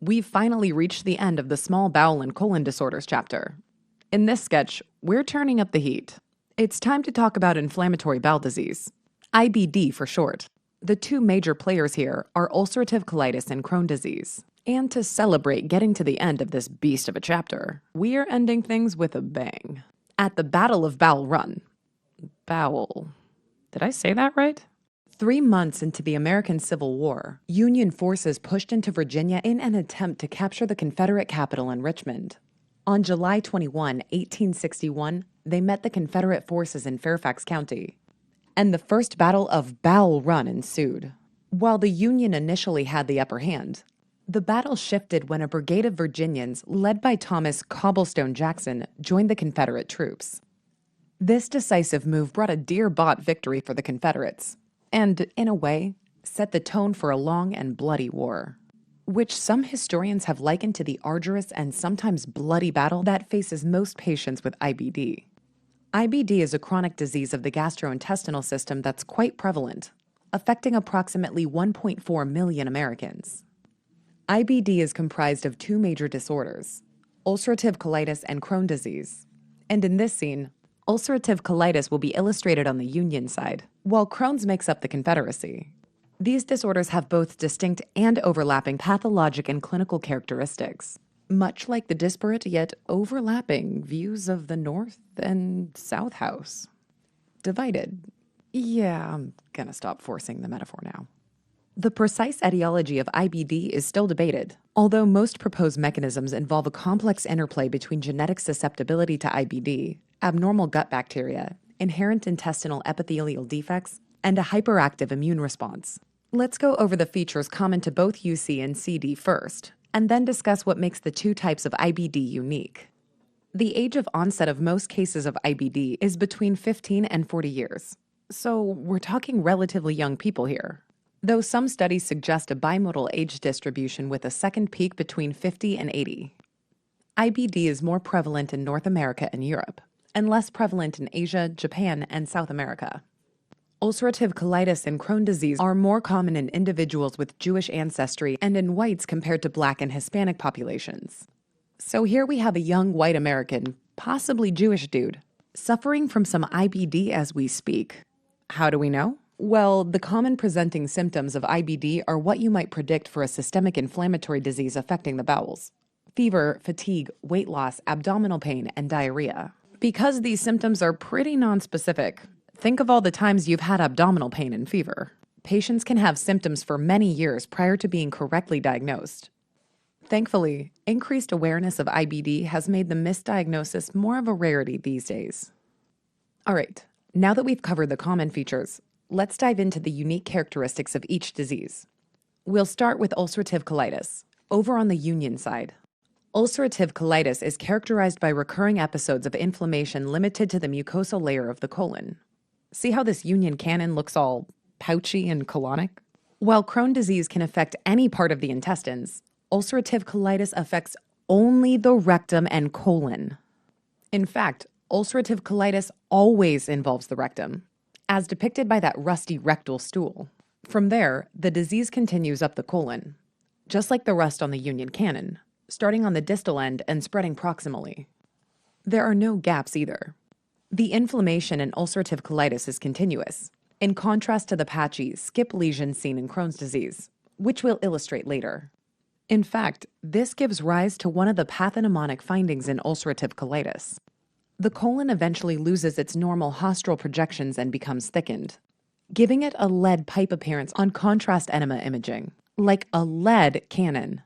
we've finally reached the end of the small bowel and colon disorders chapter. In this sketch, we're turning up the heat. It's time to talk about inflammatory bowel disease, IBD for short. The two major players here are ulcerative colitis and Crohn's disease. And to celebrate getting to the end of this beast of a chapter, we are ending things with a bang. At the Battle of Bowel Run. Bowel. Did I say that right? 3 months into the American Civil War, Union forces pushed into Virginia in an attempt to capture the Confederate capital in Richmond. On July 21, 1861, they met the Confederate forces in Fairfax County, and the First Battle of Bowel Run ensued. While the Union initially had the upper hand, the battle shifted when a brigade of Virginians, led by Thomas Cobblestone Jackson, joined the Confederate troops. This decisive move brought a dear-bought victory for the Confederates, and, in a way, set the tone for a long and bloody war, which some historians have likened to the arduous and sometimes bloody battle that faces most patients with IBD. IBD is a chronic disease of the gastrointestinal system that's quite prevalent, affecting approximately 1.4 million Americans. IBD is comprised of two major disorders, ulcerative colitis and Crohn's disease. And in this scene, ulcerative colitis will be illustrated on the Union side, while Crohn's makes up the Confederacy. These disorders have both distinct and overlapping pathologic and clinical characteristics, much like the disparate yet overlapping views of the North and South House. Divided. Yeah, I'm gonna stop forcing the metaphor now. The precise etiology of IBD is still debated, although most proposed mechanisms involve a complex interplay between genetic susceptibility to IBD, abnormal gut bacteria, inherent intestinal epithelial defects, and a hyperactive immune response. Let's go over the features common to both UC and CD first, and then discuss what makes the two types of IBD unique. The age of onset of most cases of IBD is between 15 and 40 years, so we're talking relatively young people here. Though some studies suggest a bimodal age distribution with a second peak between 50 and 80. IBD is more prevalent in North America and Europe, and less prevalent in Asia, Japan, and South America. Ulcerative colitis and Crohn's disease are more common in individuals with Jewish ancestry and in whites compared to Black and Hispanic populations. So here we have a young white American, possibly Jewish dude, suffering from some IBD as we speak. How do we know? Well, the common presenting symptoms of IBD are what you might predict for a systemic inflammatory disease affecting the bowels: fever, fatigue, weight loss, abdominal pain, and diarrhea. Because these symptoms are pretty nonspecific, think of all the times you've had abdominal pain and fever. Patients can have symptoms for many years prior to being correctly diagnosed. Thankfully, increased awareness of IBD has made the misdiagnosis more of a rarity these days. All right, now that we've covered the common features, let's dive into the unique characteristics of each disease. We'll start with ulcerative colitis, over on the Union side. Ulcerative colitis is characterized by recurring episodes of inflammation limited to the mucosal layer of the colon. See how this Union cannon looks all pouchy and colonic? While Crohn's disease can affect any part of the intestines, ulcerative colitis affects only the rectum and colon. In fact, ulcerative colitis always involves the rectum, as depicted by that rusty rectal stool. From there, the disease continues up the colon, just like the rust on the Union cannon, starting on the distal end and spreading proximally. There are no gaps either. The inflammation in ulcerative colitis is continuous, in contrast to the patchy, skip lesions seen in Crohn's disease, which we'll illustrate later. In fact, this gives rise to one of the pathognomonic findings in ulcerative colitis. The colon eventually loses its normal haustral projections and becomes thickened, giving it a lead pipe appearance on contrast enema imaging, like a lead cannon.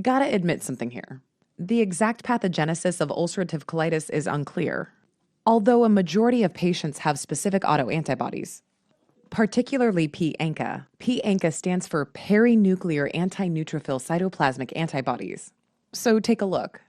Gotta admit something here. The exact pathogenesis of ulcerative colitis is unclear, although a majority of patients have specific autoantibodies, particularly P-ANCA. P-ANCA stands for perinuclear anti-neutrophil cytoplasmic antibodies. So take a look.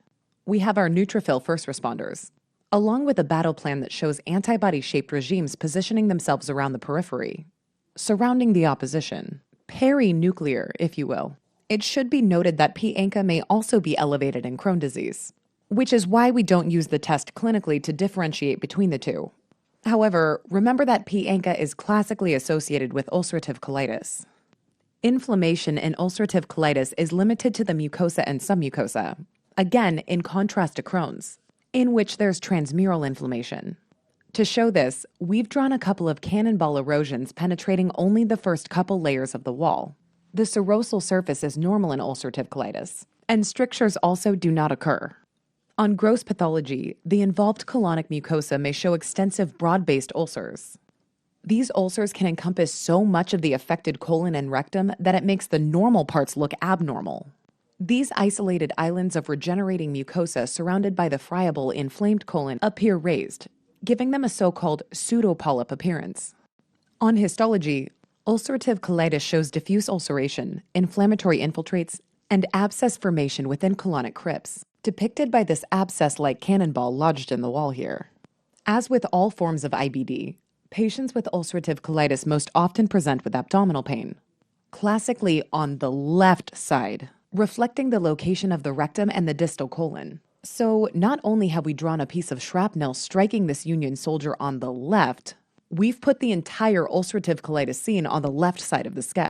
We have our neutrophil first responders, along with a battle plan that shows antibody-shaped regimes positioning themselves around the periphery, surrounding the opposition. Perinuclear, if you will. It should be noted that P-ANCA may also be elevated in Crohn's disease, which is why we don't use the test clinically to differentiate between the two. However, remember that P-ANCA is classically associated with ulcerative colitis. Inflammation in ulcerative colitis is limited to the mucosa and submucosa, again in contrast to Crohn's, in which there's transmural inflammation. To show this, we've drawn a couple of cannonball erosions penetrating only the first couple layers of the wall. The serosal surface is normal in ulcerative colitis, and strictures also do not occur. On gross pathology, the involved colonic mucosa may show extensive broad-based ulcers. These ulcers can encompass so much of the affected colon and rectum that it makes the normal parts look abnormal. These isolated islands of regenerating mucosa surrounded by the friable, inflamed colon appear raised, giving them a so-called pseudopolyp appearance. On histology, ulcerative colitis shows diffuse ulceration, inflammatory infiltrates, and abscess formation within colonic crypts, depicted by this abscess-like cannonball lodged in the wall here. As with all forms of IBD, patients with ulcerative colitis most often present with abdominal pain, classically on the left side, reflecting the location of the rectum and the distal colon. So not only have we drawn a piece of shrapnel striking this Union soldier on the left, we've put the entire ulcerative colitis scene on the left side of the sketch.